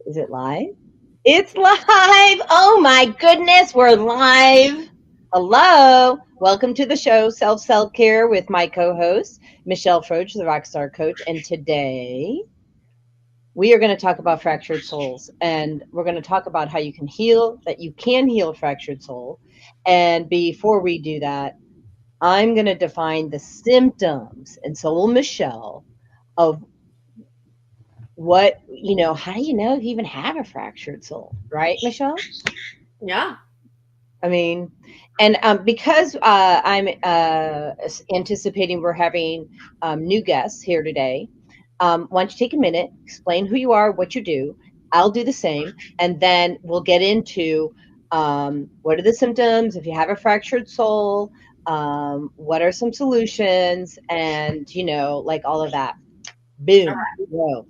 Is it live? It's live. Oh my goodness, we're live. Hello. Welcome to the show, Self Care, with my co host, Michelle Froedge, the Rockstar Coach. And today we are going to talk about fractured souls. And we're going to talk about how you can heal, that you can heal fractured soul. And before we do that, I'm going to define the symptoms, and so will Michelle, of how do you know if you even have a fractured soul, right, Michelle? Yeah. I mean, and because I'm anticipating we're having new guests here today, why don't you take a minute, explain who you are, what you do? I'll do the same, and then we'll get into what are the symptoms, if you have a fractured soul, what are some solutions, and, like all of that. All Boom. right. Whoa.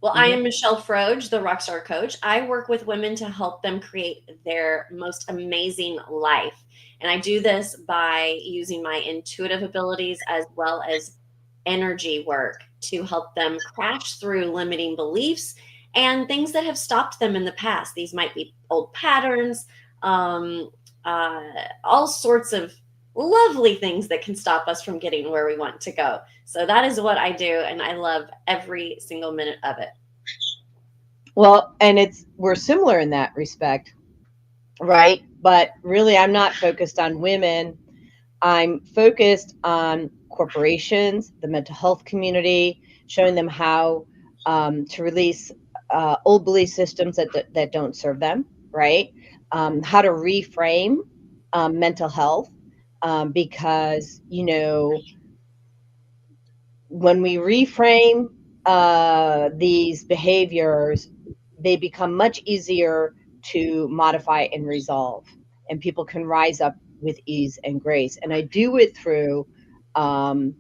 Well, I Mhm. am Michelle Froedge, the Rockstar Coach. I work with women to help them create their most amazing life. And I do this by using my intuitive abilities as well as energy work to help them crash through limiting beliefs and things that have stopped them in the past. These might be old patterns, um, uh, all sorts of lovely things that can stop us from getting where we want to go. So that is what I do, and I love every single minute of it. Well, and we're similar in that respect, right? But really, I'm not focused on women. I'm focused on corporations, the mental health community, showing them how to release old belief systems that don't serve them, right? How to reframe mental health, because when we reframe these behaviors, they become much easier to modify and resolve, and people can rise up with ease and grace. And I do it through um,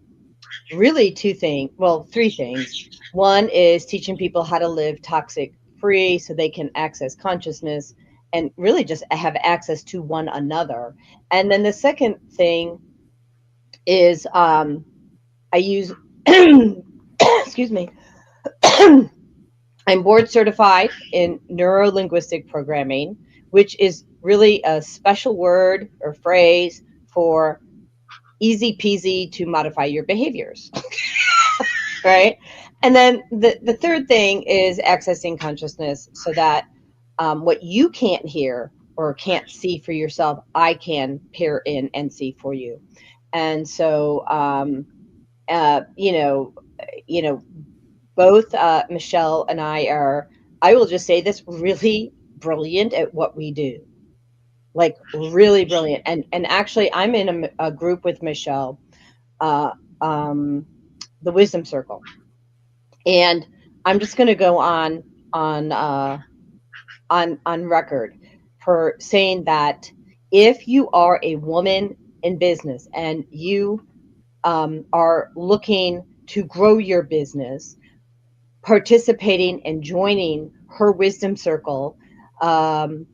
really two things, well, three things. One is teaching people how to live toxic free so they can access consciousness and really just have access to one another. And then the second thing is I use excuse me. I'm board certified in neuro linguistic programming, which is really a special word or phrase for easy peasy to modify your behaviors, right? And then the third thing is accessing consciousness so that what you can't hear or can't see for yourself, I can peer in and see for you. And so, uh, you know, you know, both Michelle and I are, I will just say this, really brilliant at what we do. Like really brilliant. And actually, I'm in a group with Michelle, uh, um, the Wisdom Circle, and I'm just going to go on uh, on record for saying that if you are a woman in business and you are looking to grow your business, participating and joining her wisdom circle um,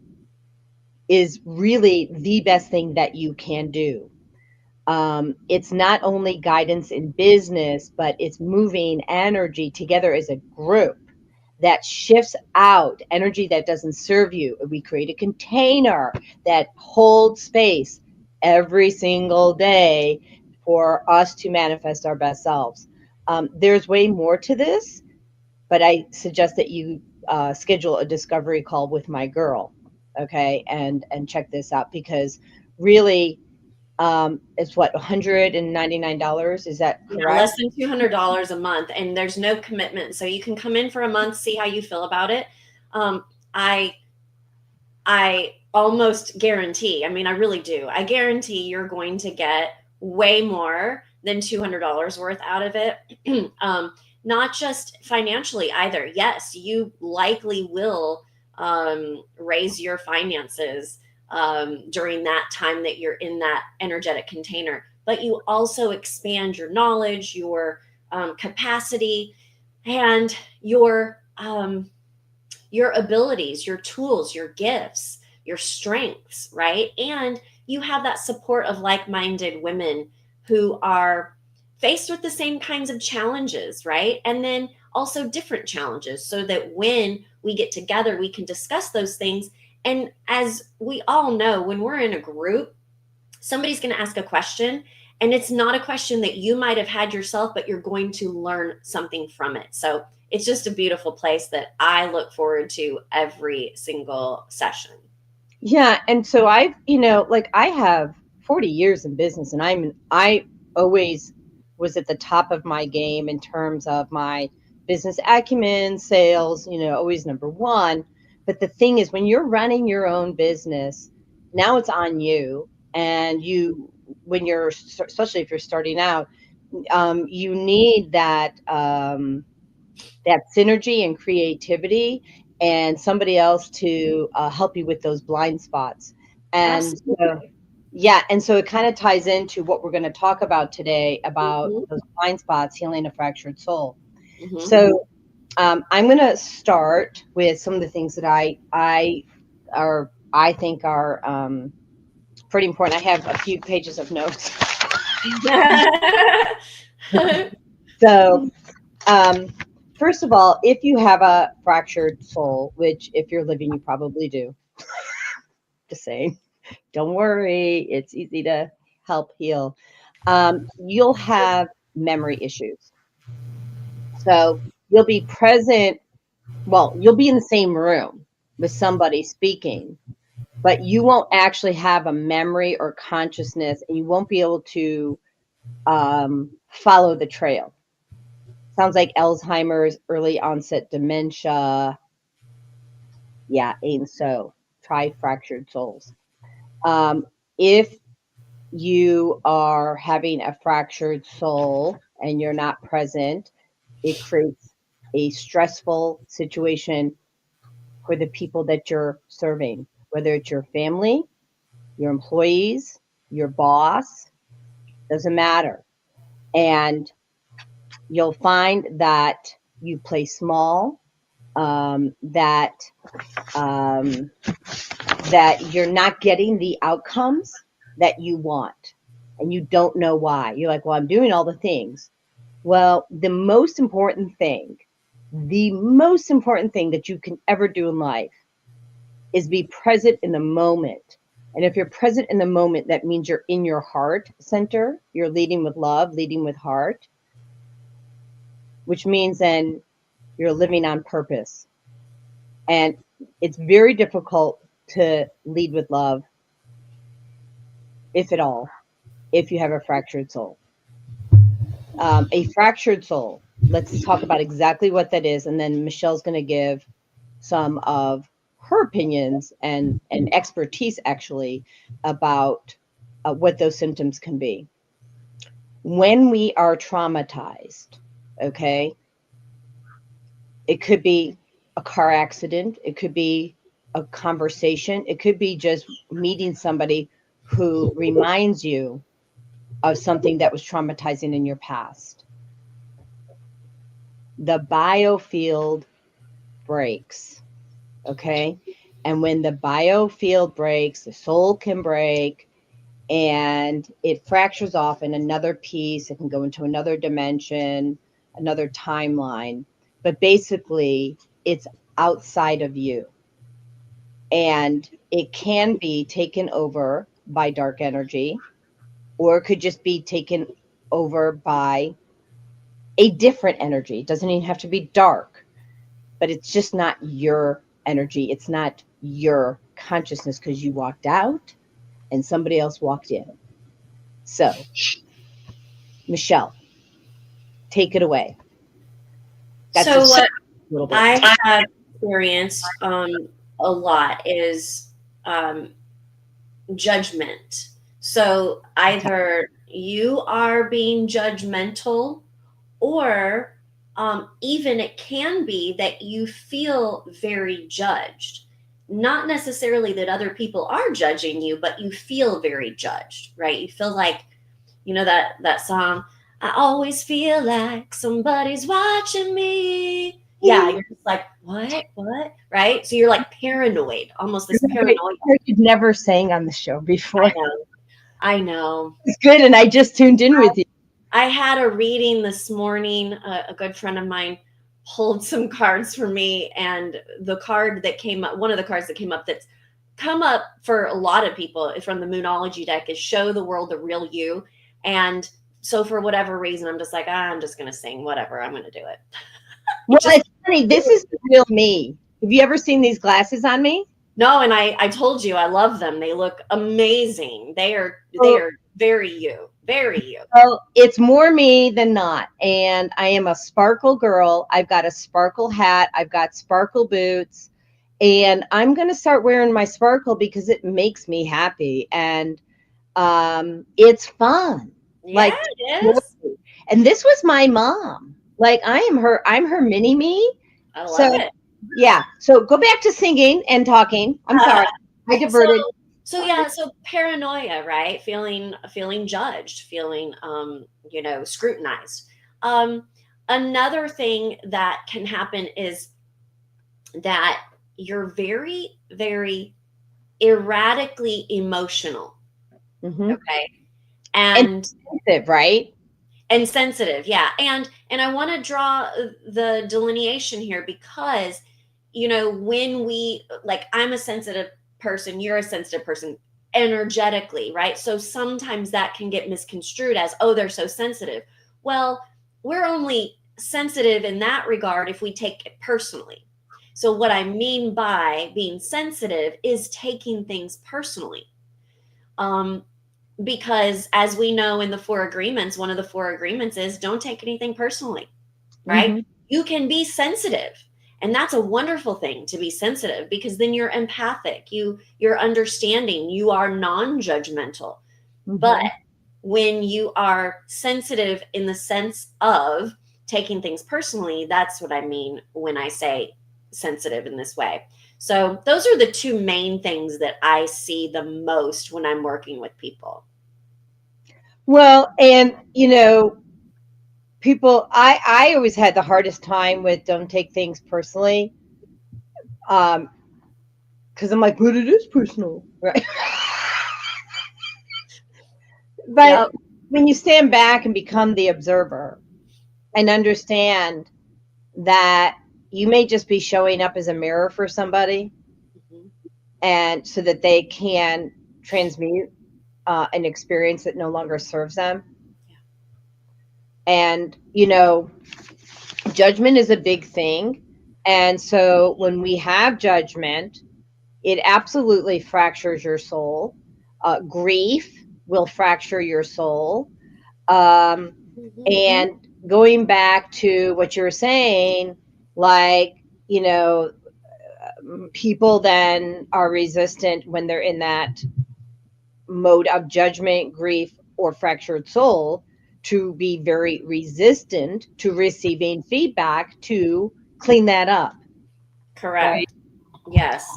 is really the best thing that you can do. It's not only guidance in business, but it's moving energy together as a group that shifts out energy that doesn't serve you. We create a container that holds space every single day for us to manifest our best selves. There's way more to this, but I suggest that you schedule a discovery call with my girl, okay, and check this out because really, it's what, $199. Is that Yeah, less correct? than $200 a month, and there's no commitment. So you can come in for a month, see how you feel about it. Um, I I almost guarantee, I mean, I really do. I guarantee you're going to get way more than $200 worth out of it. Not just financially either. Yes, you likely will raise your finances during that time that you're in that energetic container, but you also expand your knowledge, your capacity, and your abilities, your tools, your gifts, your strengths, right? And you have that support of like minded women who are faced with the same kinds of challenges, right? And then also different challenges, so that when we get together, we can discuss those things. And as we all know, when we're in a group, somebody's going to ask a question, and it's not a question that you might have had yourself, but you're going to learn something from it. So it's just a beautiful place that I look forward to every single session. Yeah, and so I've, like I have 40 years in business, and I always was at the top of my game in terms of my business acumen, sales, always number one. But the thing is, when you're running your own business, now it's on you, and when you're, especially if you're starting out, you need that synergy and creativity, and somebody else to help you with those blind spots. And so, Absolutely. yeah, and so it kind of ties into what we're going to talk about today about Hmm. those blind spots, healing a fractured soul. Hmm. So I'm going to start with some of the things that I think are pretty important. I have a few pages of notes. So Um, first of all, if you have a fractured soul, which if you're living, you probably do, just saying, don't worry, it's easy to help heal. You'll have memory issues. So you'll be present, well, you'll be in the same room with somebody speaking, but you won't actually have a memory or consciousness, and you won't be able to follow the trail. Sounds like Alzheimer's, early onset dementia. Yeah, ain't so. Try fractured souls. If you are having a fractured soul and you're not present, it creates a stressful situation for the people that you're serving, whether it's your family, your employees, your boss, doesn't matter. And you'll find that you play small, that um, that you're not getting the outcomes that you want, and you don't know why. You're like, well, I'm doing all the things. Well, the most important thing that you can ever do in life is be present in the moment. And if you're present in the moment, that means you're in your heart center, you're leading with love, leading with heart, which means then you're living on purpose. And it's very difficult to lead with love, if at all, if you have a fractured soul. A fractured soul. Let's talk about exactly what that is, and then Michelle's going to give some of her opinions and expertise actually about what those symptoms can be. When we are traumatized, okay, it could be a car accident, it could be a conversation, it could be just meeting somebody who reminds you of something that was traumatizing in your past. The biofield breaks, okay? And when the biofield breaks, the soul can break, and it fractures off in another piece. It can go into another dimension, another timeline. But basically, it's outside of you. And it can be taken over by dark energy, or it could just be taken over by a different energy. It doesn't even have to be dark, but it's just not your energy. It's not your consciousness because you walked out and somebody else walked in. So, Michelle, take it away. That's a So what little bit. I have experienced a lot is um, judgment. So either you are being judgmental, or even it can be that you feel very judged. Not necessarily that other people are judging you, but you feel very judged, right? You feel like, that song, I always feel like somebody's watching me. Yeah, you're just like, what, right? So you're like paranoid, almost this paranoia. You'd never sang on the show before. I know. I know. It's good, and I just tuned in with you. I had a reading this morning. A good friend of mine pulled some cards for me, and the card that came up, one of the cards that came up that's come up for a lot of people from the Moonology deck is show the world the real you. And so for whatever reason, I'm just like, I'm just going to sing whatever. I'm going to do it. Well, it's funny. This is the real me. Have you ever seen these glasses on me? No, and I told you I love them. They look amazing. They are very you, very you. Well, it's more me than not. And I am a sparkle girl. I've got a sparkle hat. I've got sparkle boots. And I'm going to start wearing my sparkle because it makes me happy. And it's fun. Yeah, Like, it is. and this was my mom. Like I'm her mini me. I love it. Yeah. So go back to singing and talking. I'm sorry. I diverted. So yeah, so paranoia, right? Feeling judged, feeling scrutinized. Another thing that can happen is that you're very, very erratically emotional. Mm-hmm. Okay. And sensitive, right? And sensitive, yeah. And I want to draw the delineation here because, when we, like, I'm a sensitive person, you're a sensitive person energetically, right? So sometimes that can get misconstrued as, oh, they're so sensitive. Well, we're only sensitive in that regard if we take it personally. So what I mean by being sensitive is taking things personally. Because as we know in the 4 agreements, one of the 4 agreements is don't take anything personally, right? Mm-hmm. You can be sensitive. And that's a wonderful thing, to be sensitive, because then you're empathic, you're understanding, you are non-judgmental. Mm-hmm. But when you are sensitive in the sense of taking things personally, that's what I mean when I say sensitive in this way. So those are the 2 main things that I see the most when I'm working with people. Well, and people, I always had the hardest time with don't take things personally. Because I'm like, but it is personal, right? But when you stand back and become the observer and understand that you may just be showing up as a mirror for somebody, mm-hmm. and so that they can transmute an experience that no longer serves them. And, judgment is a big thing. And so when we have judgment, it absolutely fractures your soul. Grief will fracture your soul. And going back to what you were saying, like, people then are resistant when they're in that mode of judgment, grief, or fractured soul, to be very resistant to receiving feedback to clean that up. Correct. Right? Yes.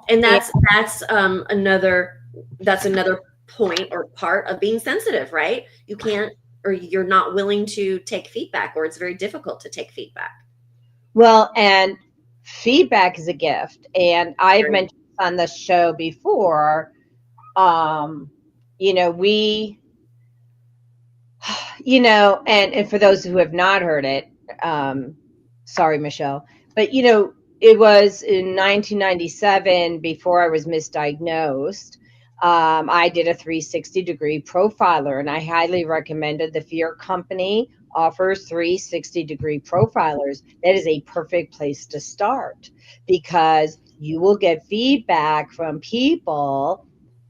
And that's another point or part of being sensitive, right? You can't, or you're not willing to take feedback, or it's very difficult to take feedback. Well, and feedback is a gift. And I've mentioned on the show before, we, and for those who have not heard it, sorry, Michelle, but, it was in 1997, before I was misdiagnosed. I did a 360-degree profiler, and I highly recommend it. The Fear Company offers 360-degree profilers. That is a perfect place to start, because you will get feedback from people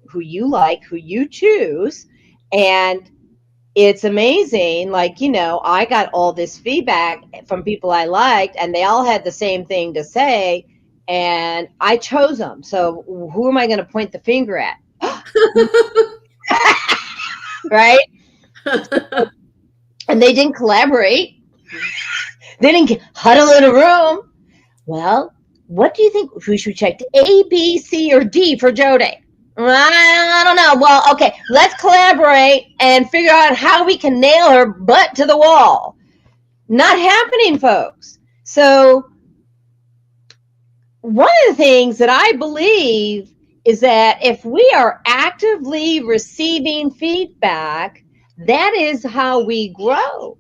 who you like, who you choose. And it's amazing. Like, I got all this feedback from people I liked, and they all had the same thing to say, and I chose them. So who am I going to point the finger at? Right? And they didn't collaborate. They didn't huddle in a room. Well, what do you think we should check? A, B, C, or D for Jodi? I don't know. Well, okay, let's collaborate and figure out how we can nail her butt to the wall. Not happening, folks. So one of the things that I believe is that if we are actively receiving feedback, that is how we grow.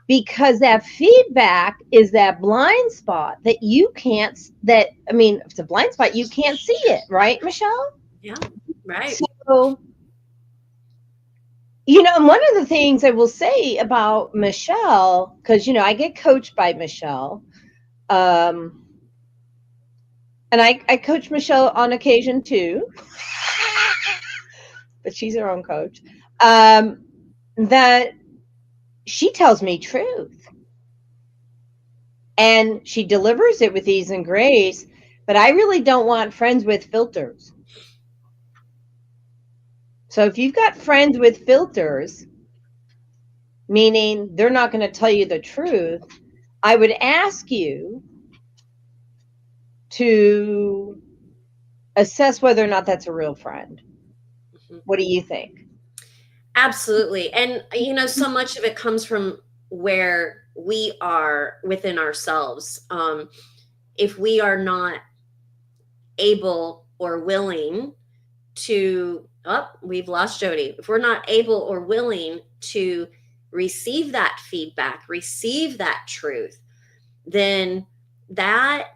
because that feedback is that blind spot that you can't, that, I mean, if it's a blind spot, you can't see it, right, Michelle? Yeah. Right. So, you know, and one of the things I will say about Michelle, because, you know, I get coached by Michelle, um, and I coach Michelle on occasion too, but she's her own coach, um, that she tells me truth and she delivers it with ease and grace. But I really don't want friends with filters. So if you've got friends with filters, meaning they're not going to tell you the truth, I would ask you to assess whether or not that's a real friend. Mhm. What do you think? Absolutely. And, so much of it comes from where we are within ourselves. If we are not able or willing to, oh, we've lost Jodi. If we're not able or willing to receive that feedback, receive that truth, then that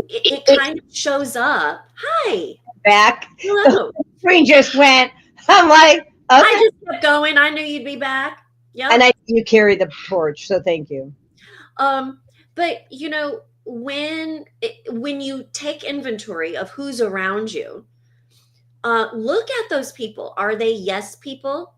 it kind of shows up. Hi. Back. The Hello. screen just went. I'm like, I okay. just kept going. I knew you'd be back. Yep. And I you carry the torch, so thank you. Um, but when you take inventory of who's around you, look at those people. Are they yes people?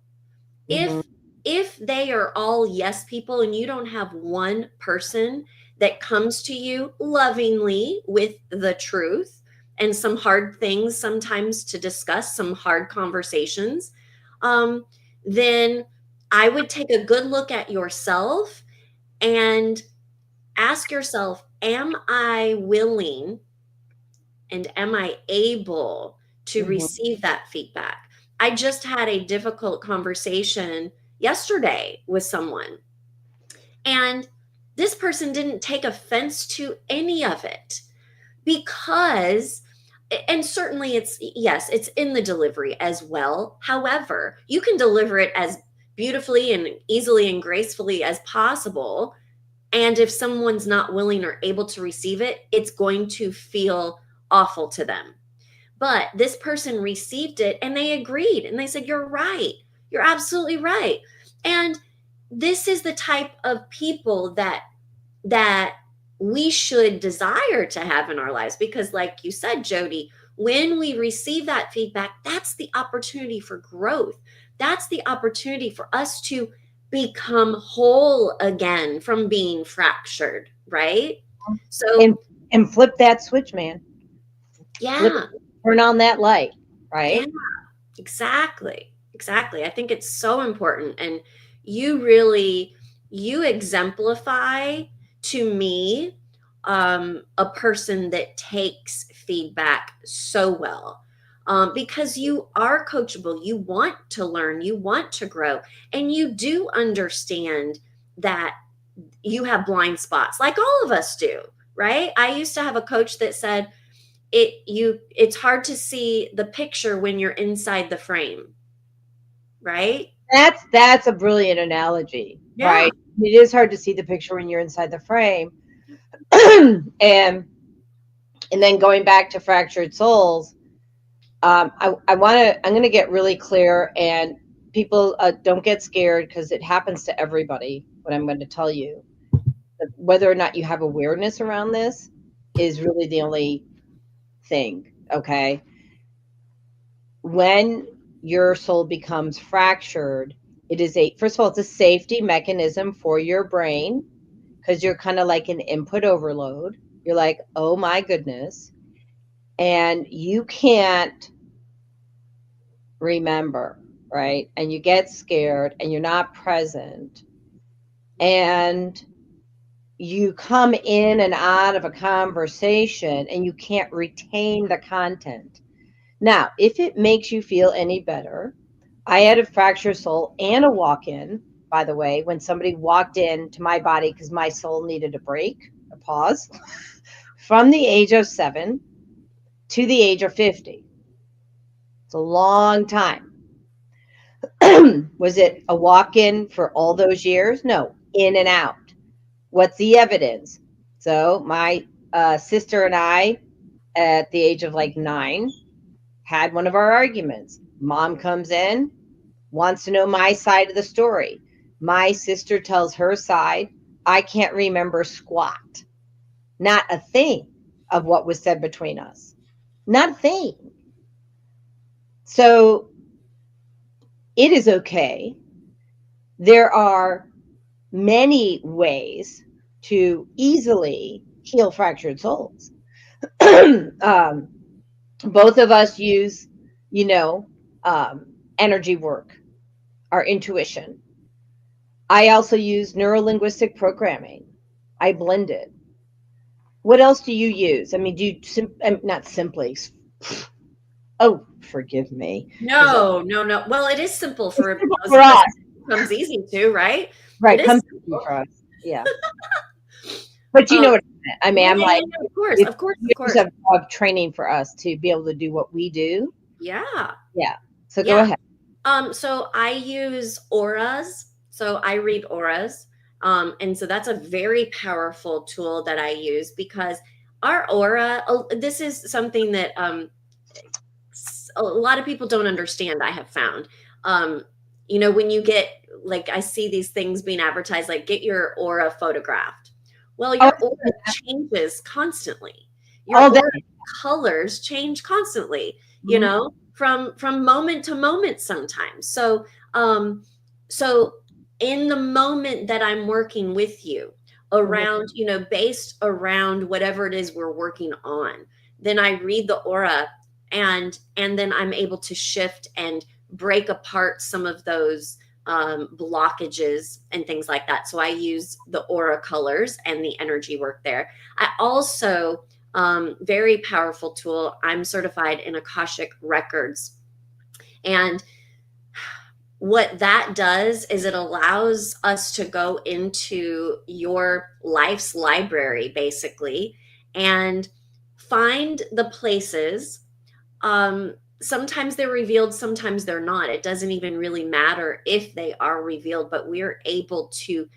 Mm-hmm. If they are all yes people and you don't have one person that comes to you lovingly with the truth and some hard things sometimes to discuss, some hard conversations, um, then I would take a good look at yourself and ask yourself, am I willing and am I able to Mm-hmm. receive that feedback? I just had a difficult conversation yesterday with someone, and this person didn't take offense to any of it because, and certainly it's, yes, it's in the delivery as well. However, you can deliver it as beautifully and easily and gracefully as possible, and if someone's not willing or able to receive it, it's going to feel awful to them. But this person received it and they agreed and they said, "You're right. You're absolutely right." And this is the type of people that we should desire to have in our lives, because like you said, Jodi, when we receive that feedback, that's the opportunity for growth. That's the opportunity for us to become whole again from being fractured, right? So, And flip that switch, man. Flip yeah, it. Turn on that light, yeah, right? exactly. Exactly. I think it's so important, and you really, you exemplify to me a person that takes feedback so well, because you are coachable. You want to learn, you want to grow, and you do understand that you have blind spots like all of us do, right? I used to have a coach that said it's hard to see the picture when you're inside the frame, right? That's a brilliant analogy, Yeah. right? It is hard to see the picture when you're inside the frame. and then going back to fractured souls, I want to. I'm going to get really clear, and people don't get scared because it happens to everybody. What I'm going to tell you, whether or not you have awareness around this, is really the only thing. Okay, when your soul becomes fractured, it is a first of all, it's a safety mechanism for your brain because you're kind of like an input overload. You're like, oh my goodness, and you can't remember, right? And you get scared and you're not present. And you come in and out of a conversation and you can't retain the content. Now, if it makes you feel any better, I had a fractured soul and a walk in, by the way, when somebody walked into my body because my soul needed a break, a pause, from the age of 7 to the age of 50. It's a long time. Was it a walk in for all those years? No. in and out. What's the evidence? So my sister and I, at the age of like 9, had one of our arguments. Mom comes in, wants to know my side of the story. My sister tells her side. I can't remember squat, not a thing of what was said between us. Not a thing. So it is okay. There are many ways to easily heal fractured souls. Both of us use, you know, energy work, our intuition. I also use neurolinguistic programming. I blend it. What else do you use? I mean, do you not simply? Oh, forgive me. No, no, no. Well, it is simple It's for simple those for of us us, it comes easy to, right? right? It is Comes easy simple. for us, yeah. But you Um, know what I mean? yeah, I'm yeah, like, yeah, yeah, of course, it's of course, of years course. of training for us to be able to do what we do. Yeah, Yeah. So go yeah. ahead. So I use auras. So I read auras. And so that's a very powerful tool that I use because our aura, this is something that a lot of people don't understand, I have found. Um, when you get, like, I see these things being advertised, like, get your aura photographed. Well, Oh, your aura changes constantly. Your all day. aura colors change constantly, Mhm. from moment to moment sometimes. So in the moment that I'm working with you Mhm. around, based around whatever it is we're working on, then I read the aura, and then I'm able to shift and break apart some of those blockages and things like that. So I use the aura colors and the energy work there. I also, very powerful tool, I'm certified in Akashic Records. And what that does is it allows us to go into your life's library, basically, and find the places. Sometimes they're revealed, sometimes they're not. It doesn't even really matter if they are revealed, but we're able to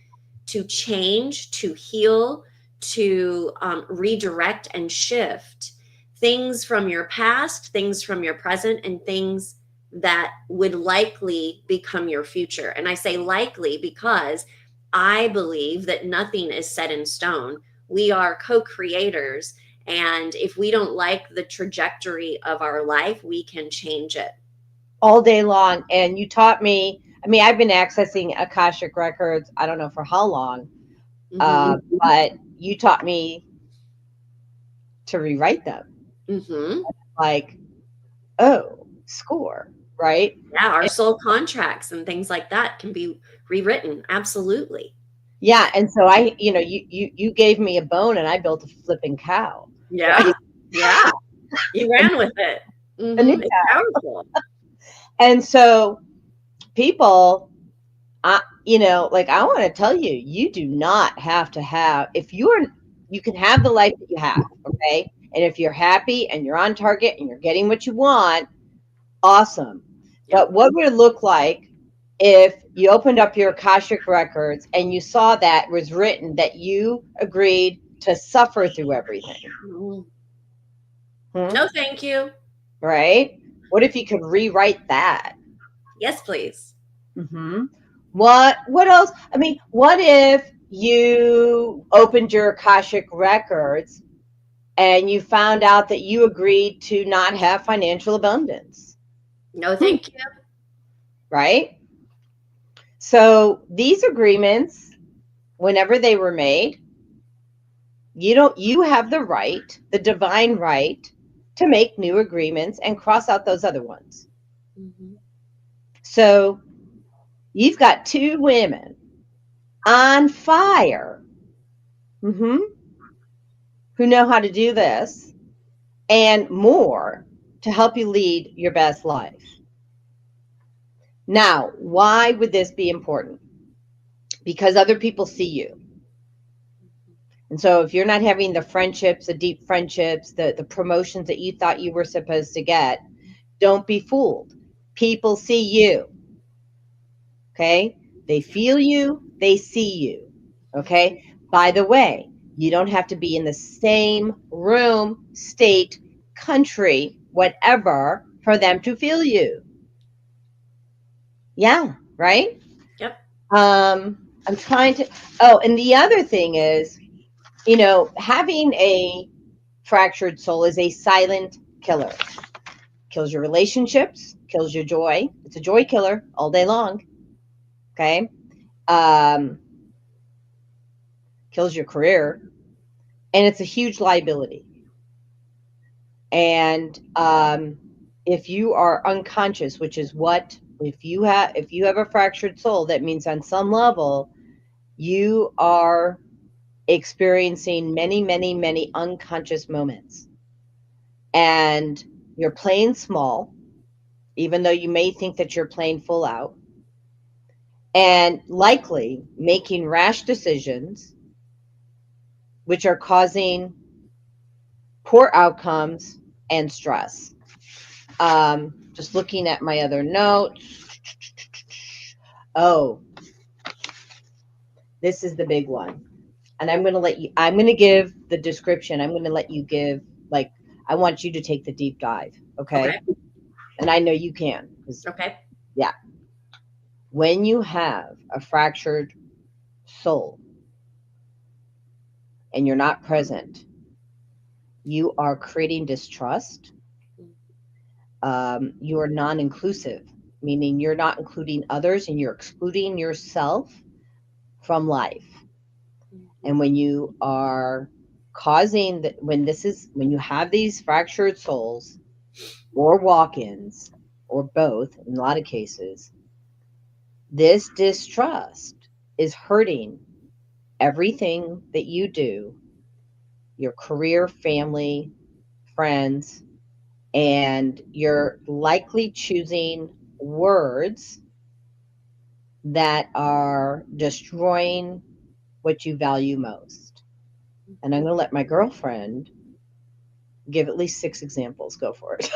change, to heal, to redirect and shift things from your past, things from your present, and things that would likely become your future. And I say likely because I believe that nothing is set in stone. We are co creators. And if we don't like the trajectory of our life, we can change it. All day long. And you taught me, I mean, I've been accessing Akashic Records, I don't know for how long, Mm-hmm. but you taught me to rewrite them. Mm-hmm. Like, oh, score, right? Yeah, our And, soul contracts and things like that can be rewritten. Absolutely. yeah. And so you gave me a bone and I built a flipping cow, Yeah. right? Yeah. You A, ran with it. a new It's powerful. And so people, like I want to tell you, you do not have to have, if you can have the life that you have, okay? And if you're happy and you're on target and you're getting what you want, awesome. Yep. But what would it look like if you opened up your Akashic records and you saw that was written that you agreed to suffer through everything? Mhm. Hmm? No, thank you. Right? What if you could rewrite that? Yes, please. Hmm. What else? I mean, what if you opened your Akashic records and you found out that you agreed to not have financial abundance? No, Hmm. thank you. Right? So these agreements, whenever they were made, you have the right, the divine right, to make new agreements and cross out those other ones. Mm-hmm. So you've got two women on fire, who know how to do this and more to help you lead your best life. Now, why would this be important? Because other people see you. And so if you're not having the friendships, the deep friendships, the promotions that you thought you were supposed to get, don't be fooled. People see you. Okay? They feel you, they see you. Okay. By the way, you don't have to be in the same room, state, country, whatever, for them to feel you. Yeah. Right. Yep. I'm trying to. And the other thing is, having a fractured soul is a silent killer. Kills your relationships, kills your joy. It's a joy killer all day long. Okay. Um, kills your career, and it's a huge liability. And if you are unconscious, which is what if you have a fractured soul, that means on some level you are experiencing many, many, many unconscious moments, and you're playing small, even though you may think that you're playing full out, and likely making rash decisions, which are causing poor outcomes and stress. Just looking at my other notes. Oh, this is the big one. And I'm going to give the description. I'm going to let you give, like, I want you to take the deep dive. Okay. Okay. And I know you can. 'Cause, Okay. yeah. When you have a fractured soul and you're not present, you are creating distrust. You are non inclusive, meaning you're not including others and you're excluding yourself from life. And when you are causing that, when you have these fractured souls or walk-ins or both in a lot of cases, this distrust is hurting everything that you do, your career, family, friends, and you're likely choosing words that are destroying what you value most. And I'm going to let my girlfriend give at least 6 examples. Go for it.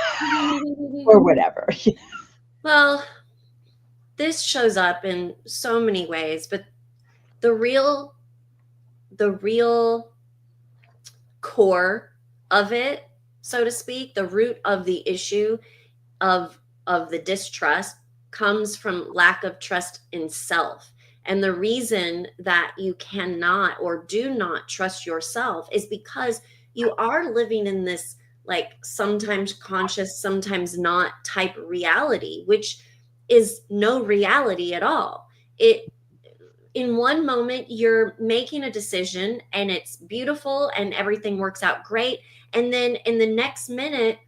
Or whatever. Well, this shows up in so many ways, but the real the real core of it, so to speak, the root of the issue of the distrust comes from lack of trust in self. And the reason that you cannot or do not trust yourself is because you are living in this, like, sometimes conscious, sometimes not type reality, which is no reality at all. It In one moment you're making a decision and it's beautiful and everything works out great, and then in the next minute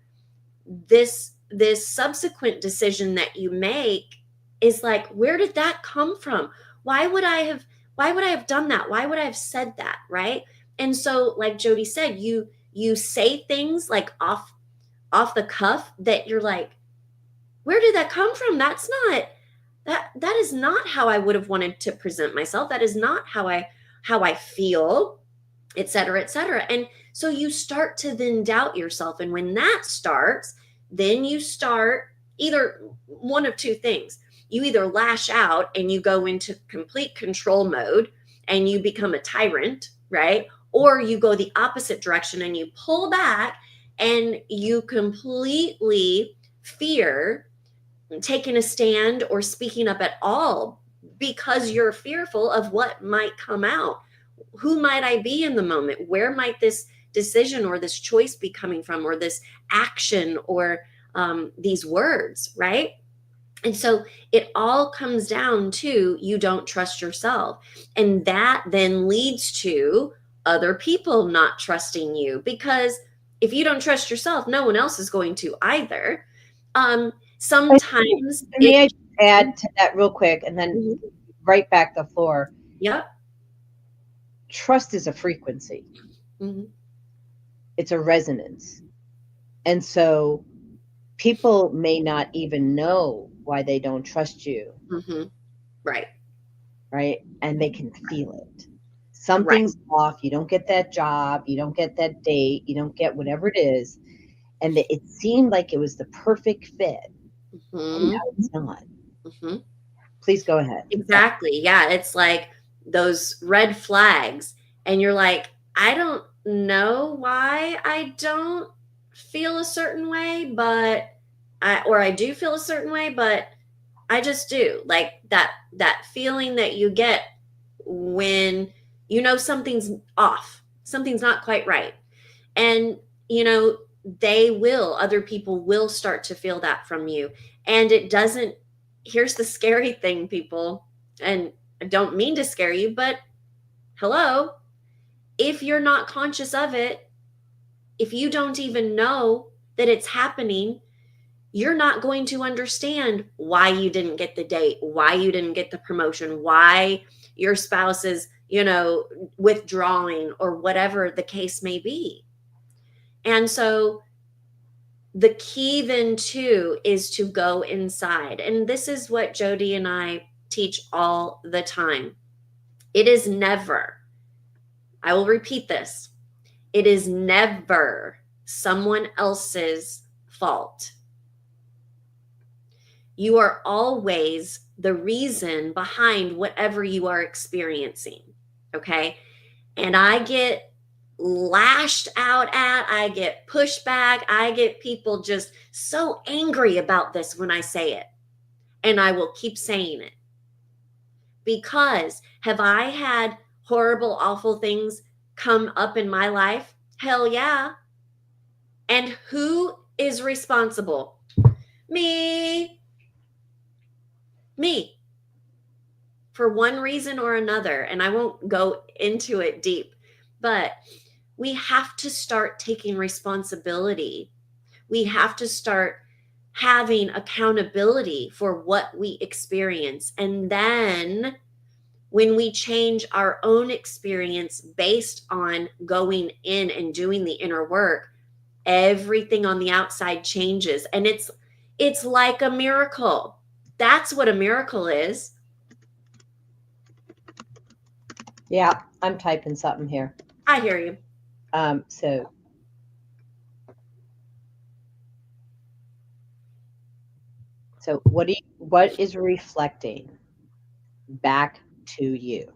this subsequent decision that you make is like, where did that come from? Why would I have done that? Why would I have said that, right? And so, like Jodi said, you say things like off the cuff that you're like, where did that come from? That is not how I would have wanted to present myself. That is not how I feel, et cetera, et cetera. And so you start to then doubt yourself. And when that starts, then you start either one of two things. You either lash out and you go into complete control mode and you become a tyrant, right? Or you go the opposite direction and you pull back and you completely fear taking a stand or speaking up at all because you're fearful of what might come out. Who might I be in the moment? Where might this decision or this choice be coming from, or this action, or these words, right? And so it all comes down to you don't trust yourself. And that then leads to other people not trusting you, because if you don't trust yourself, no one else is going to either. Sometimes May I it. just add to that real quick and then Mhm. right back the floor? Yep. Trust is a frequency. Mhm. It's a resonance. And so people may not even know why they don't trust you, Mhm. Right. right? And they can feel it. Right. Something's off. You don't get that job. You don't get that date. You don't get whatever it is. And it seemed like it was the perfect fit. And Mhm. now it's not. Mhm. Please go ahead. Sorry. Exactly. Yeah, it's like those red flags, and you're like, I don't know why I don't feel a certain way, but I do feel a certain way, but I just do. Like that feeling that you get when you know something's off, something's not quite right. And other people will start to feel that from you. And it doesn't, here's the scary thing, people, and I don't mean to scare you, but hello, if you're not conscious of it, if you don't even know that it's happening, you're not going to understand why you didn't get the date, why you didn't get the promotion, why your spouse is, withdrawing, or whatever the case may be. And so the key then too is to go inside. And this is what Jodi and I teach all the time. It is never, I will repeat this, it is never someone else's fault. You are always the reason behind whatever you are experiencing. Okay. And I get lashed out at, I get pushback, I get people just so angry about this when I say it. And I will keep saying it. Because have I had horrible, awful things come up in my life? Hell yeah. And who is responsible? Me. Me. For one reason or another. And I won't go into it deep, but we have to start taking responsibility. We have to start having accountability for what we experience. And then when we change our own experience based on going in and doing the inner work, everything on the outside changes. And it's like a miracle. That's what a miracle is. Yeah, I'm typing something here. I hear you. So what is reflecting back to you?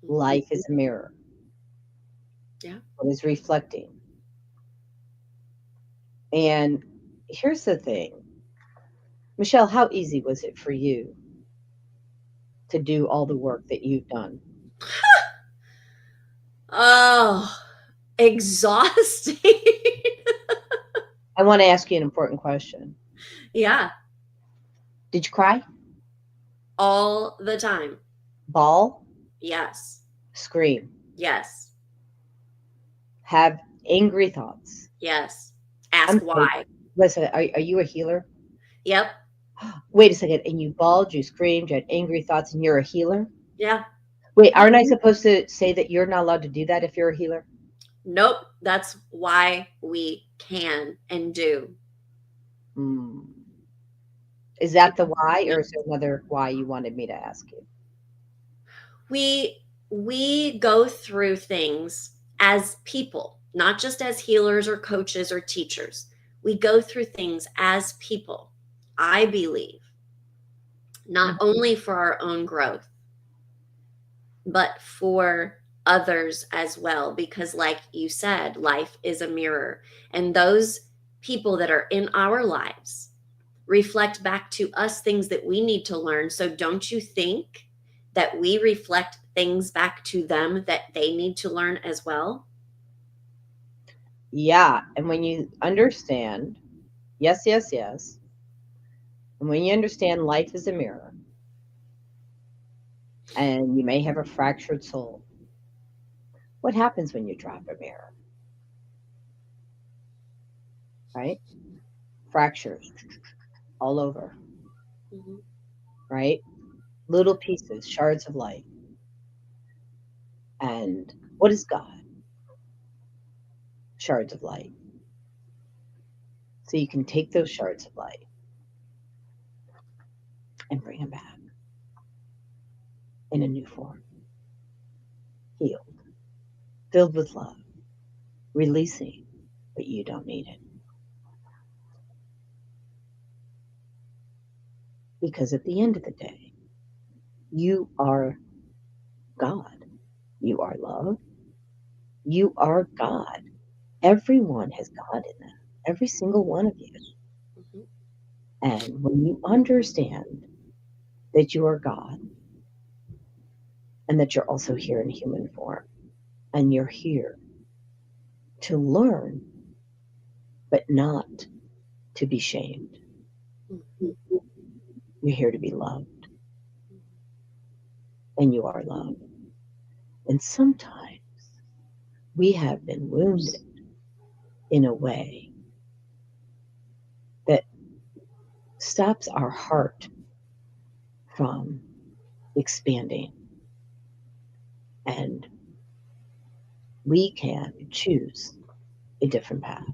Life is a mirror. Yeah. What is reflecting? And here's the thing. Michelle, how easy was it for you to do all the work that you've done? Oh, exhausting. I want to ask you an important question. Yeah. Did you cry? All the time. Bawl? Yes. Scream? Yes. Have angry thoughts? Yes. Ask why. Listen, are you a healer? Yep. Wait a second. And you bawled, you screamed, you had angry thoughts, and you're a healer? Yeah. Wait, aren't I supposed to say that you're not allowed to do that if you're a healer? Nope. That's why we can and do. Is that the why, or is there another why you wanted me to ask you? We go through things as people, not just as healers or coaches or teachers. We go through things as people, I believe, not only for our own growth, but for others as well. Because like you said, life is a mirror. And those people that are in our lives reflect back to us things that we need to learn. So don't you think that we reflect things back to them that they need to learn as well? Yeah. And when you understand, yes, yes, yes. And when you understand life is a mirror, and you may have a fractured soul, what happens when you drop a mirror? Right? Fractures all over. Mm-hmm. Right? Little pieces, shards of light. And what is God? Shards of light. So you can take those shards of light and bring them back in a new form, healed, filled with love, releasing, but you don't need it. Because at the end of the day, you are God. You are love. You are God. Everyone has God in them, every single one of you. Mhm. And when you understand that you are God and that you're also here in human form and you're here to learn, but not to be shamed, Mhm. you're here to be loved and you are loved. And sometimes we have been wounded in a way that stops our heart from expanding. And we can choose a different path.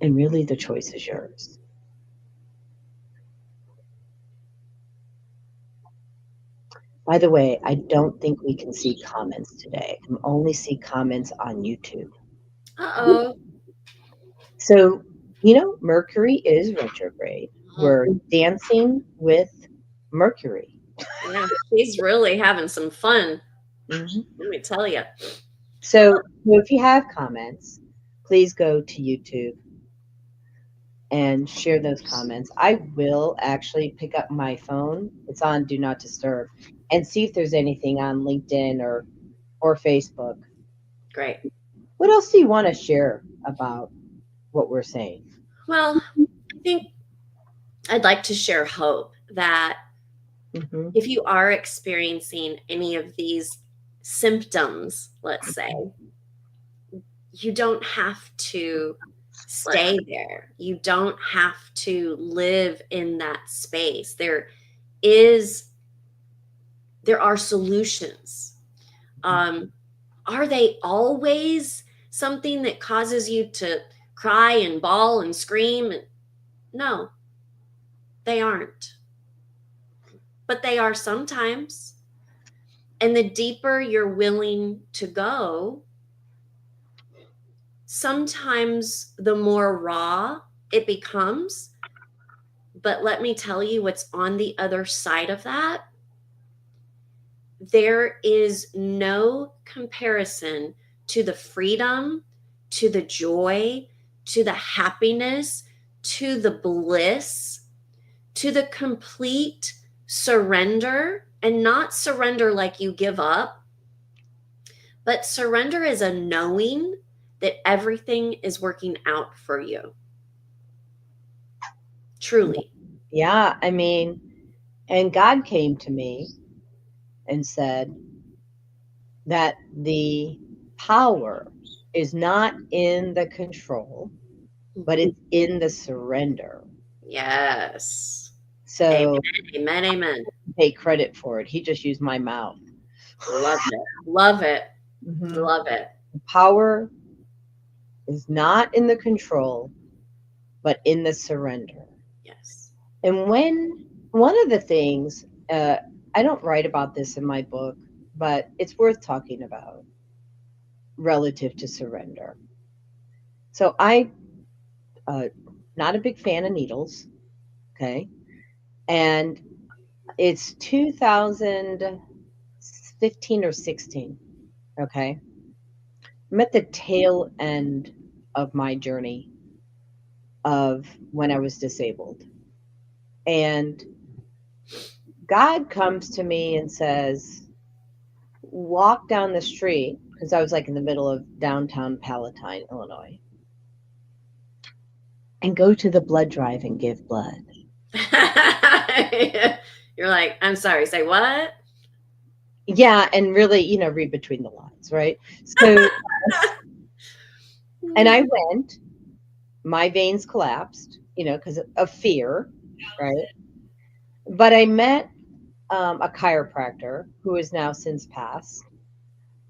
And really, the choice is yours. By the way, I don't think we can see comments today. I can only see comments on YouTube. Uh-oh. So, Mercury is retrograde. Oh, We're dancing with Mercury. yeah, she's really having some fun. Mhm. Let me tell you. So, if you have comments, please go to YouTube and share those comments. I will actually pick up my phone. It's on Do Not Disturb and see if there's anything on LinkedIn or Facebook. Great. What else do you want to share about what we're saying? Well, I think I'd like to share hope that Hmm. if you are experiencing any of these symptoms, let's say, you don't have to stay there. You don't have to live in that space. Is there are solutions. Um, are they always something that causes you to cry and bawl and scream? No, they aren't. But they are sometimes. And the deeper you're willing to go, sometimes the more raw it becomes. But let me tell you what's on the other side of that. There is no comparison to the freedom, to the joy, to the happiness, to the bliss, to the complete surrender, and not surrender like you give up, but surrender is a knowing that everything is working out for you. Truly. Yeah, I mean, and God came to me and said that the power is not in the control, but it's in the surrender. Yes. Amen. So Amen. Amen. take credit for it. He just used my mouth. Love it. Love it. Hmm. Love it. The power is not in the control, but in the surrender. Yes. And when one of the things, I don't write about this in my book, but it's worth talking about relative to surrender. So uh, not a big fan of needles, okay? And it's 2015 or 16, okay? I'm at the tail end of my journey of when I was disabled. And God comes to me and says, walk down the street, because I was like in the middle of downtown Palatine, Illinois, and go to the blood drive and give blood. You're like, I'm sorry, say what? Yeah, and really, read between the lines, right? So, and I went, my veins collapsed, because of fear, right? But I met a chiropractor who is now since passed,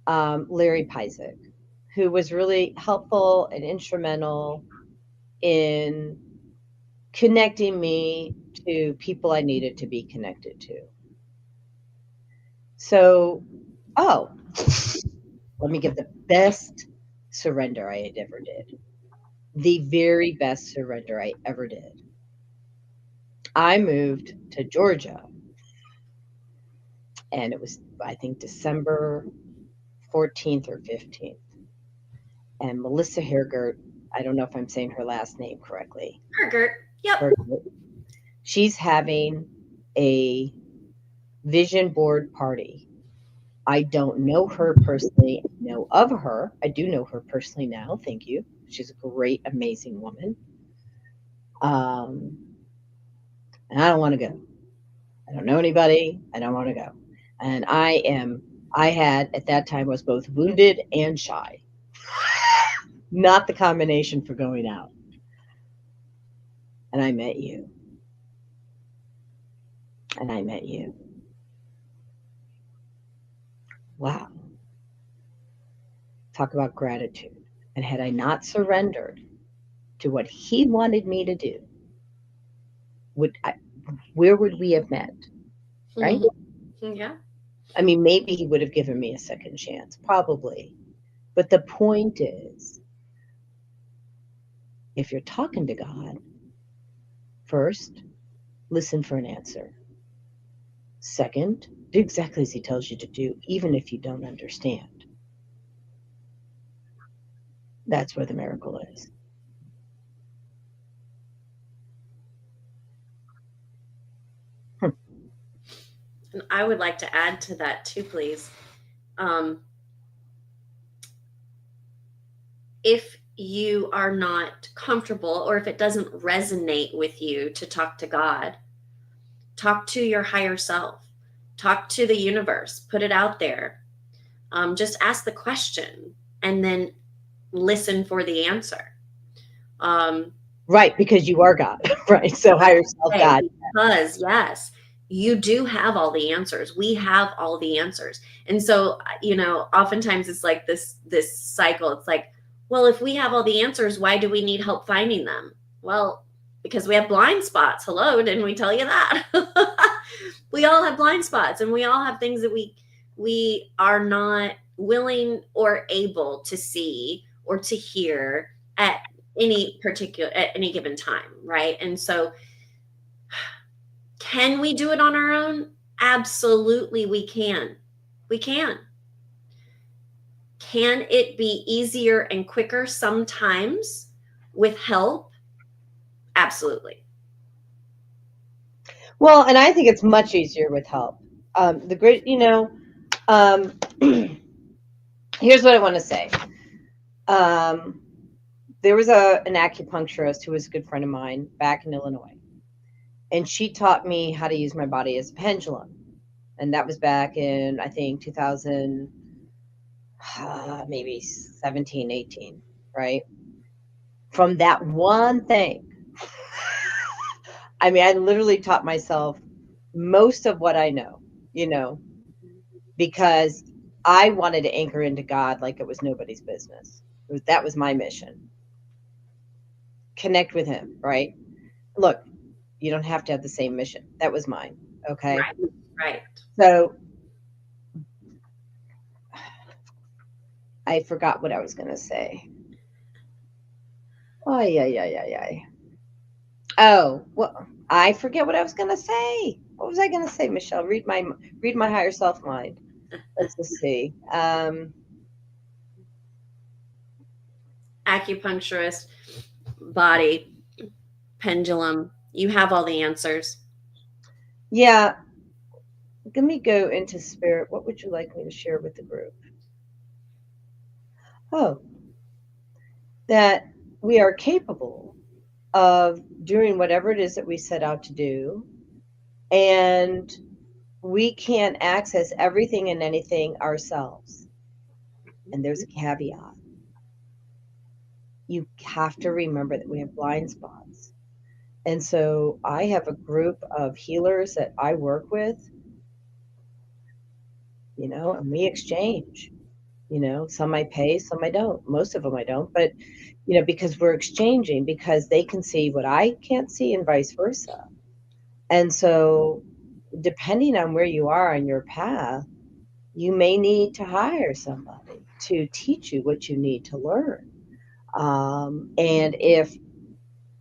Larry Pizek, who was really helpful and instrumental in connecting me to people I needed to be connected to. So, oh, let me give the best surrender I had ever did. The very best surrender I ever did. I moved to Georgia and it was I think December 14th or 15th. And Melissa Hergert, I don't know if I'm saying her last name correctly. Hergert. Yep. Hergert, she's having a vision board party. I don't know her personally. I know of her. I do know her personally now. Thank you. She's a great, amazing woman. Um, and I don't want to go. I don't know anybody. I don't want to go. And I had at that time was both wounded and shy. Not the combination for going out. And I met you. And I met you. Wow. Talk about gratitude. And had I not surrendered to what he wanted me to do, where would we have met? Right? Yeah. I mean, maybe he would have given me a second chance, probably. But the point is, if you're talking to God, first, listen for an answer. Second, do exactly as he tells you to do, even if you don't understand. That's where the miracle is. And I would like to add to that too, please. If you are not comfortable or if it doesn't resonate with you to talk to God, talk to your higher self, talk to the universe, put it out there. Just ask the question and then listen for the answer. Right, because you are God, right? So higher self God. Because, yes, you do have all the answers. We have all the answers. And so, oftentimes it's like this cycle. It's like, well, if we have all the answers, why do we need help finding them? Well, because we have blind spots. Hello, didn't we tell you that? We all have blind spots, and we all have things that we are not willing or able to see or to hear at any given time, right? And so, can we do it on our own? Absolutely, we can. We can. Can it be easier and quicker sometimes with help? Absolutely. Well, and I think it's much easier with help. Here's what I want to say. There was an acupuncturist who was a good friend of mine back in Illinois, and she taught me how to use my body as a pendulum. And that was back in, I think, 2000, maybe 17, 18, right? From that one thing, I mean, I literally taught myself most of what I know, because I wanted to anchor into God like it was nobody's business. That was my mission. Connect with him, right? Look, you don't have to have the same mission. That was mine. Okay. Right. So I forgot what I was going to say. Oh, yeah. Oh, well, I forget what I was going to say. What was I going to say, Michelle? Read my higher self mind. Let's just see. Acupuncturist, body, pendulum. You have all the answers. Yeah. Let me go into spirit. What would you like me to share with the group? Oh, that we are capable of doing whatever it is that we set out to do. And we can't access everything and anything ourselves. And there's a caveat. You have to remember that we have blind spots. And so I have a group of healers that I work with, and we exchange. Some I pay, some I don't. Most of them I don't. But, because we're exchanging, because they can see what I can't see and vice versa. And so depending on where you are on your path, you may need to hire somebody to teach you what you need to learn. And if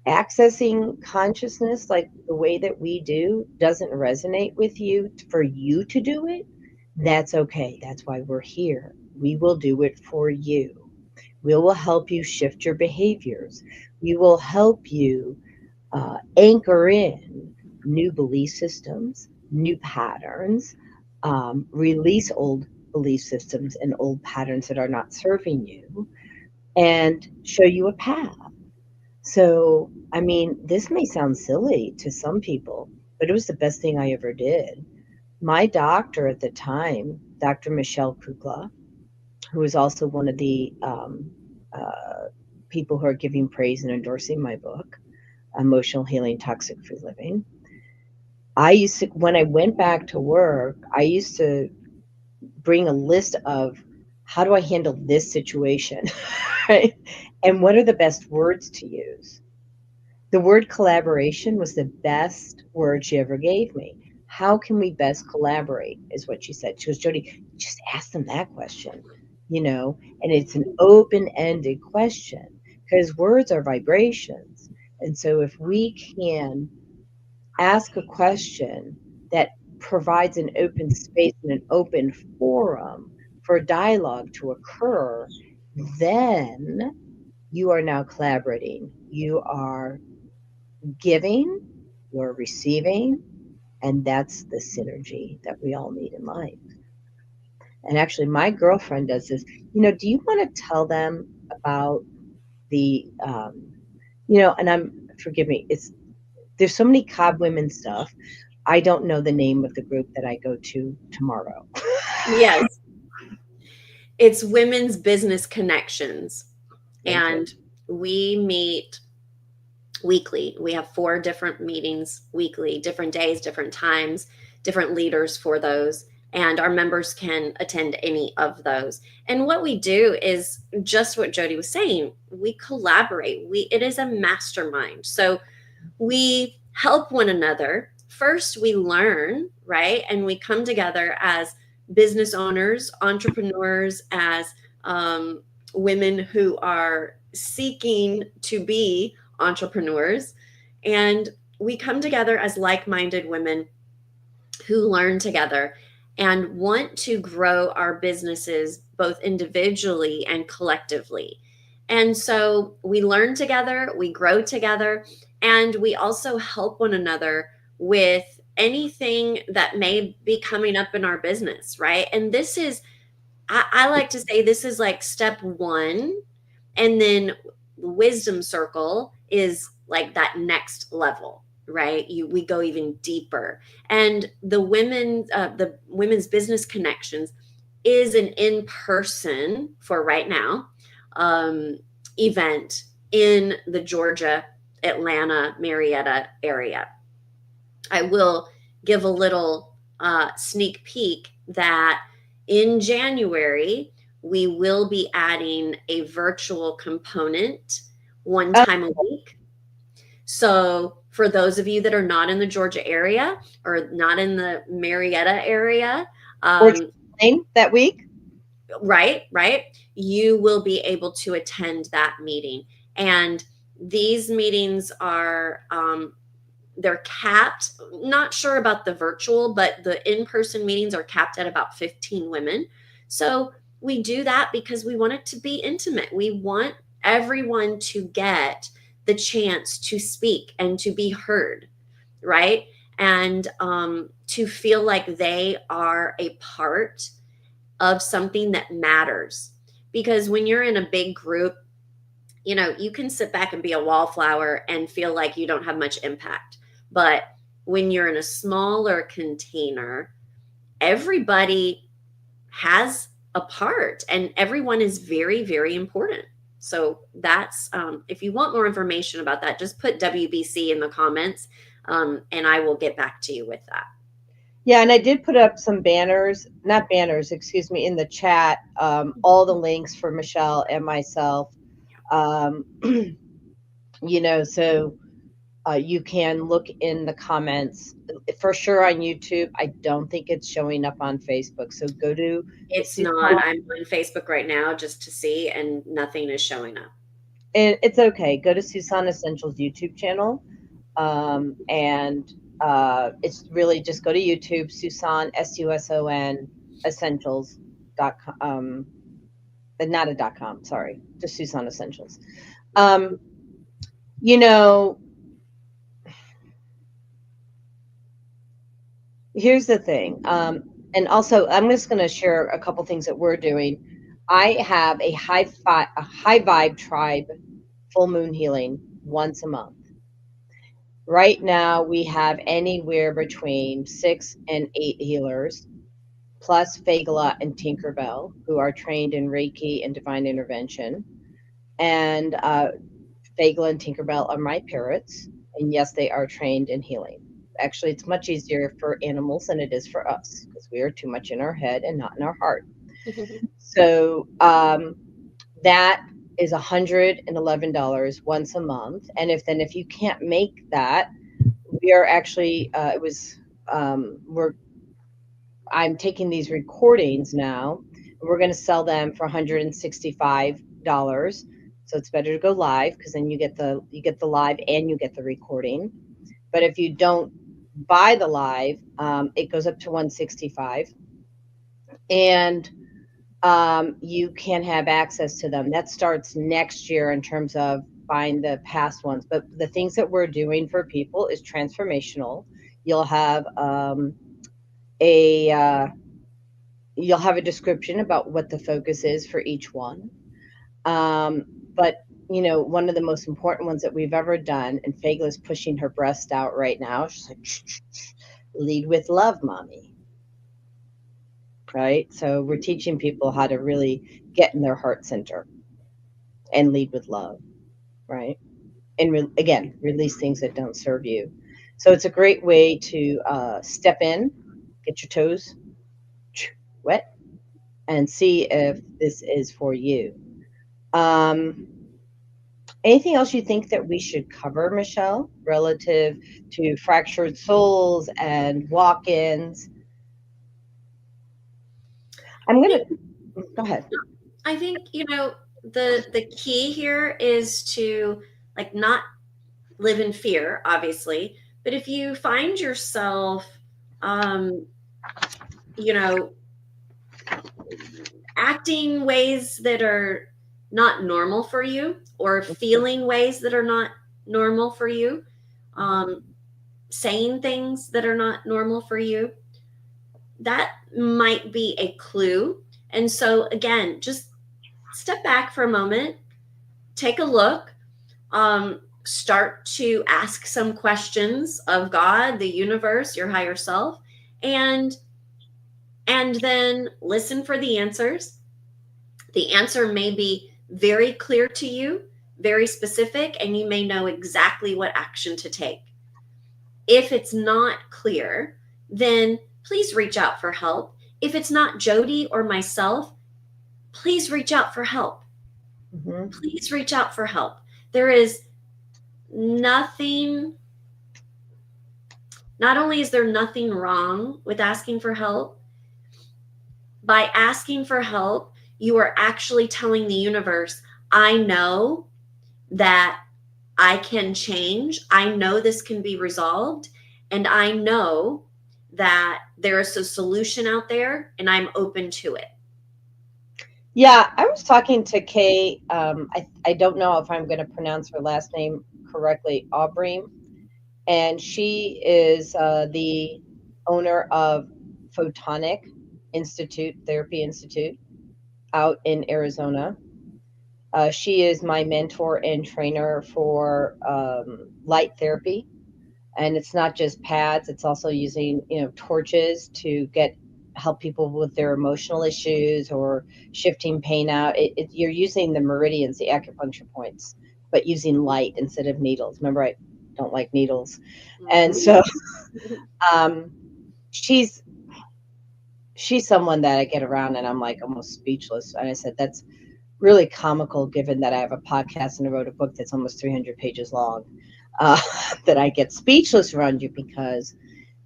accessing consciousness like the way that we do doesn't resonate with you for you to do it, That's okay. That's why we're here. We will do it for you. We will help you shift your behaviors. We will help you anchor in new belief systems, new patterns, release old belief systems and old patterns that are not serving you, and show you a path. So, I mean, this may sound silly to some people, but it was the best thing I ever did. My doctor at the time, Dr. Michelle Kukla, who was also one of the people who are giving praise and endorsing my book, Emotional Healing Toxic Free Living. I used to, when I went back to work, I used to bring a list of how do I handle this situation, right? And what are the best words to use? The word collaboration was the best word she ever gave me. How can we best collaborate? Is what she said. She goes, Jodi, just ask them that question, and it's an open ended question because words are vibrations. And so if we can ask a question that provides an open space and an open forum for dialogue to occur, then you are now collaborating. You are giving, you're receiving, and that's the synergy that we all need in life. And actually, my girlfriend does this. Do you want to tell them about the, and forgive me, there's so many cob women stuff. I don't know the name of the group that I go to tomorrow. Yes, it's Women's Business Connections. Thank you. And we meet weekly. We have 4 different meetings weekly, different days, different times, different leaders for those. And our members can attend any of those. And what we do is just what Jodi was saying. We collaborate. It is a mastermind. So we help one another. First, we learn, right? And we come together as business owners, entrepreneurs, as women who are seeking to be entrepreneurs. And we come together as like minded women who learn together and want to grow our businesses both individually and collectively. And so we learn together, we grow together, and we also help one another with anything that may be coming up in our business, right? And this is, I like to say, this is like step one. And then the wisdom circle is like that next level, right? We go even deeper. And the women's business connections is an in-person, for right now, event in the Georgia, Atlanta, Marietta area. I will give a little sneak peek that in January, we will be adding a virtual component one Oh, time a week. So, for those of you that are not in the Georgia area or not in the Marietta area, or um, traveling that week? right, you will be able to attend that meeting. And these meetings are they're capped. Not sure about the virtual, but the in-person meetings are capped at about 15 women. So we do that because we want it to be intimate. We want everyone to get the chance to speak and to be heard, right? And to feel like they are a part of something that matters. Because when you're in a big group, you can sit back and be a wallflower and feel like you don't have much impact. But when you're in a smaller container, everybody has a part and everyone is very, very important. So that's, if you want more information about that, just put WBC in the comments, and I will get back to you with that. Yeah, and I did put up some banners, not banners, excuse me, in the chat, all the links for Michelle and myself. Um, so you can look in the comments for sure on YouTube. I don't think it's showing up on Facebook. So go to It's Susan, not. I'm on Facebook right now just to see, and nothing is showing up. and it's okay. Go to Susan Essentials YouTube channel. And it's really just go to YouTube, Susan, Suson, Essentials.com, not a .com, sorry, just Susan Essentials. Um, you know, here's the thing. And also, I'm just going to share a couple things that we're doing. I have a high vibe tribe full moon healing once a month. Right now, we have anywhere between 6 and 8 healers, plus Fagala and Tinkerbell, who are trained in Reiki and divine intervention. And Fagala and Tinkerbell are my parrots. And yes, they are trained in healing. Actually, it's much easier for animals than it is for us because we are too much in our head and not in our heart. So that is $111 once a month. And if you can't make that, we are actually we're I'm taking these recordings now. We're going to sell them for $165. So it's better to go live because then you get the live and you get the recording. But if you don't buy the live, it goes up to 165, and you can have access to them. That starts next year in terms of buying the past ones. But the things that we're doing for people is transformational. You'll have a you'll have a description about what the focus is for each one. Um, but one of the most important ones that we've ever done, and Fagla's pushing her breast out right now. She's like, "Shh, shh, shh. Lead with love, mommy." Right? So we're teaching people how to really get in their heart center and lead with love, right? And again, release things that don't serve you. So it's a great way to step in, get your toes wet, and see if this is for you. Um, Anything else you think that we should cover, Michelle, relative to fractured souls and walk-ins? I'm gonna go ahead. I think, the key here is to, like, not live in fear, obviously, but if you find yourself, um, you know, acting ways that are not normal for you, or feeling ways that are not normal for you, um, saying things that are not normal for you, that might be a clue. And so, again, just step back for a moment, take a look, start to ask some questions of God, the universe, your higher self, and then listen for the answers. The answer may be very clear to you, very specific, and you may know exactly what action to take. If it's not clear, then please reach out for help. If it's not Jodi or myself, please reach out for help. Mm-hmm. Please reach out for help. There is nothing, not only is there nothing wrong with asking for help, by asking for help, you are actually telling the universe, I know that I can change. I know this can be resolved. And I know that there is a solution out there and I'm open to it. Yeah, I was talking to Kay. I don't know if I'm going to pronounce her last name correctly, Aubrey, and she is the owner of Photonic Therapy Institute out in Arizona. She is my mentor and trainer for light therapy, and it's not just pads; it's also using torches to help people with their emotional issues or shifting pain out. You're using the meridians, the acupuncture points, but using light instead of needles. Remember, I don't like needles, and so um, she's someone that I get around and I'm like almost speechless. And I said, that's really comical given that I have a podcast and I wrote a book that's almost 300 pages long, that I get speechless around you because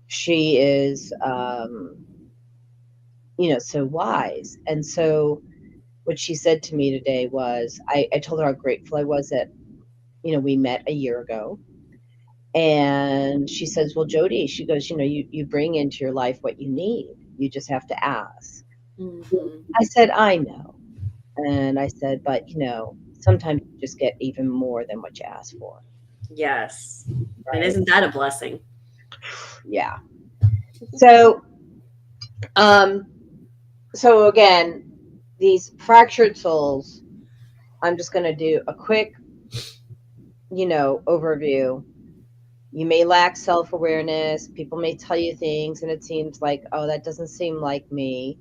she is, so wise. And so what she said to me today was, I told her how grateful I was that, we met a year ago. And she says, well, Jodi, she goes, you bring into your life what you need. You just have to ask. Hmm. I said, I know. And I said, but sometimes you just get even more than what you ask for, Yes. And right? isn't that a blessing? Yeah. So, um, so again, these fractured souls, I'm just going to do a quick, overview. You may lack self awareness. People may tell you things, and it seems like, oh, that doesn't seem like me.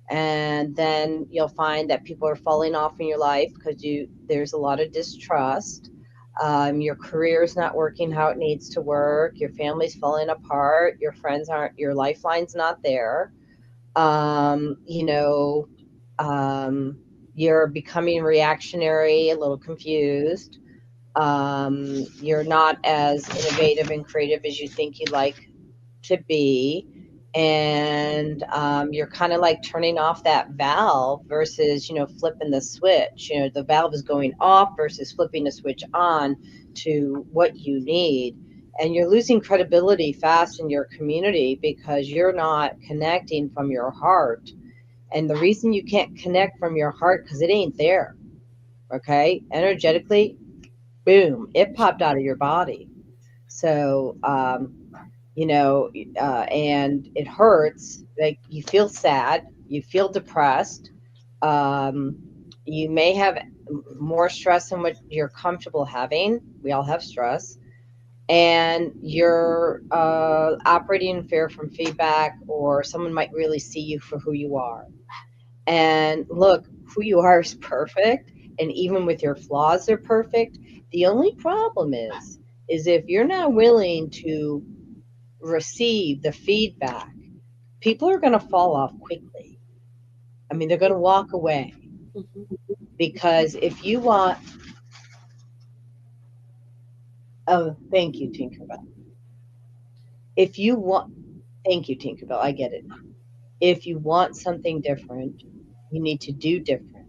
And then you'll find that people are falling off in your life because there's a lot of distrust. Your career is not working how it needs to work. Your family's falling apart. Your friends aren't. Your lifeline's not there. Um, you know, um, you're becoming reactionary, a little confused. You're not as innovative and creative as you think you'd like to be. And you're kind of like turning off that valve versus, flipping the switch. The valve is going off versus flipping the switch on to what you need. And you're losing credibility fast in your community because you're not connecting from your heart. And the reason you can't connect from your heart, because it ain't there. Okay. Energetically, boom, it popped out of your body. So, and it hurts. Like you feel sad, you feel depressed. Um, you may have more stress than what you're comfortable having. We all have stress. And you're operating in fear from feedback, or someone might really see you for who you are. And look, who you are is perfect. And even with your flaws, they're perfect. The only problem is if you're not willing to receive the feedback, people are going to fall off quickly. I mean, they're going to walk away Hmm. because if you want, oh, thank you, Tinkerbell. If you want, thank you, Tinkerbell. I get it now. If you want something different, you need to do different.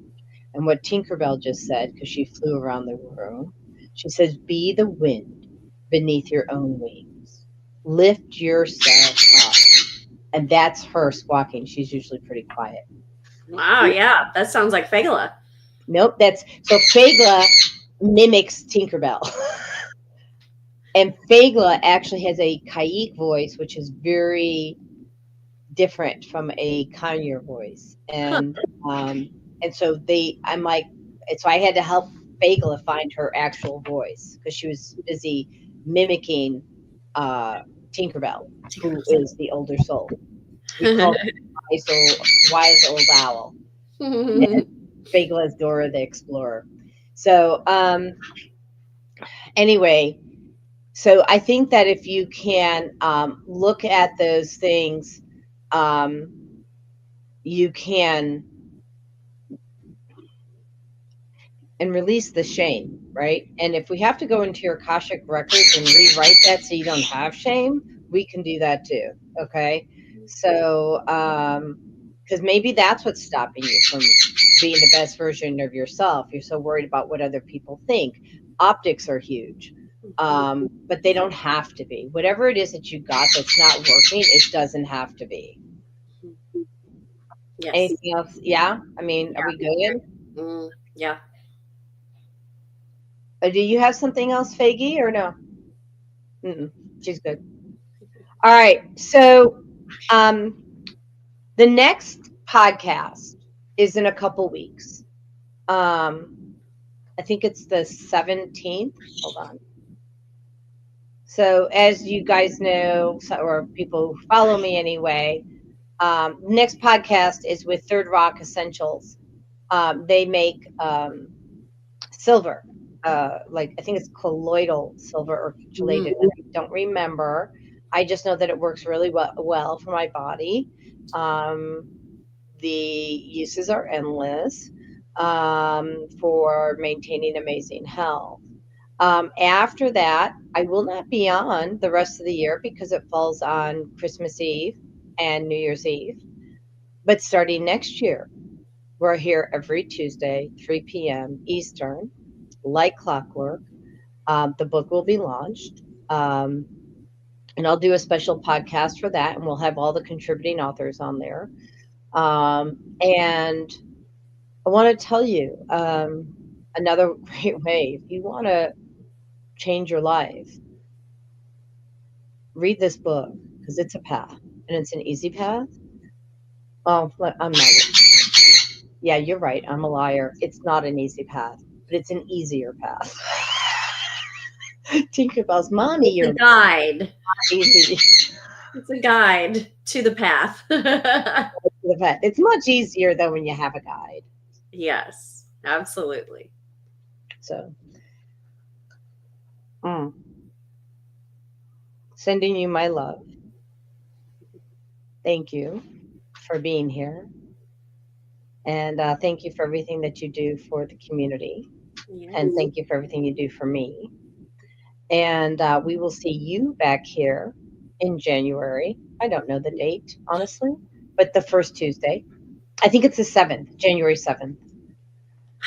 And what Tinkerbell just said, because she flew around the room, she says, be the wind beneath your own wings. Lift yourself up. And that's her squawking. She's usually pretty quiet. Wow, yeah, that sounds like Fagala. Nope, that's so Fagla mimics Tinkerbell. And Fagla actually has a Kaik voice, which is very different from a Kanye voice. Huh. And so I'm like, and so I had to help Fagla find her actual voice because she was busy mimicking uh, Tinkerbell, who is the older soul. We call her wise old owl. And Fagla is Dora the Explorer. So anyway, so I think that if you can look at those things, um, you can and release the shame, right? And if we have to go into your Akashic records and rewrite that so you don't have shame, we can do that too. Okay. So, because maybe that's what's stopping you from being the best version of yourself. You're so worried about what other people think. Optics are huge, but they don't have to be. Whatever it is that you got that's not working, it doesn't have to be. Yes. Anything else? Yeah. I mean, are we good? Yeah. Do you have something else, Faggy, or no? Mm-mm, she's good. All right. So, um, the next podcast is in a couple weeks. Um, I think it's the 17th. Hold on. So, as you guys know, or people who follow me anyway, next podcast is with Third Rock Essentials. They make silver, like I think it's colloidal silver or Mm. chelated. I don't remember. I just know that it works really well for my body. Um, the uses are endless for maintaining amazing health. After that, I will not be on the rest of the year because it falls on Christmas Eve and New Year's Eve. But starting next year, we're here every Tuesday, 3 p.m. Eastern, like clockwork. The book will be launched. Um, and I'll do a special podcast for that, and we'll have all the contributing authors on there. And I want to tell you another great way if you want to change your life, read this book because it's a path and it's an easy path. Oh, I'm not. Yeah, you're right. I'm a liar. It's not an easy path, but it's an easier path. Tinkerbell's mommy, It's you're a guide. easy. It's a guide to the path. It's much easier though when you have a guide. Yes, absolutely. So, sending you my love. Thank you for being here. And thank you for everything that you do for the community. Yes. And thank you for everything you do for me. And we will see you back here in January. I don't know the date, honestly, but the first Tuesday. I think it's the 7th, January 7th.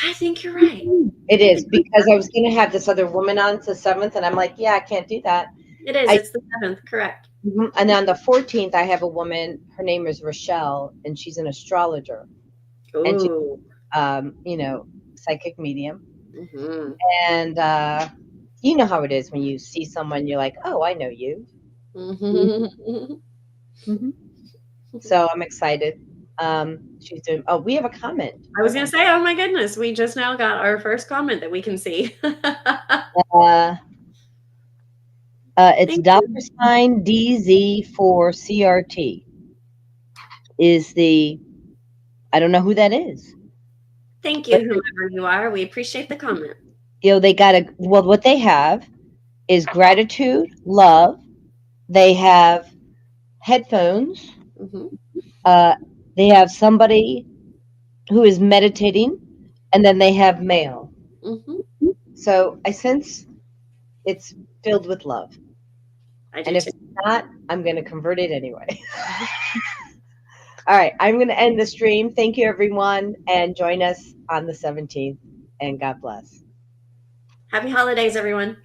I think you're right. It is, because I was going to have this other woman on. It's the 7th, and I'm like, yeah, I can't do that. It is. It's the 7th, correct. And on the 14th, I have a woman. Her name is Rochelle, and she's an astrologer. Ooh. And she's, psychic medium. Mm-hmm. And you know how it is when you see someone, you're like, oh, I know you. Mm-hmm. Mm-hmm. So I'm excited. She's doing. Oh, we have a comment. I was gonna say, oh my goodness, we just now got our first comment that we can see. It's $ DZ4CRT. Is the I don't know who that is. Thank you, whoever you are. We appreciate the comment. They got what they have is gratitude, love. They have headphones. Mm-hmm. They have somebody who is meditating, and then they have mail. Mm-hmm. So I sense it's filled with love. And if it's not, I'm going to convert it anyway. All right, I'm going to end the stream. Thank you, everyone, and join us on the 17th. And God bless. Happy holidays, everyone.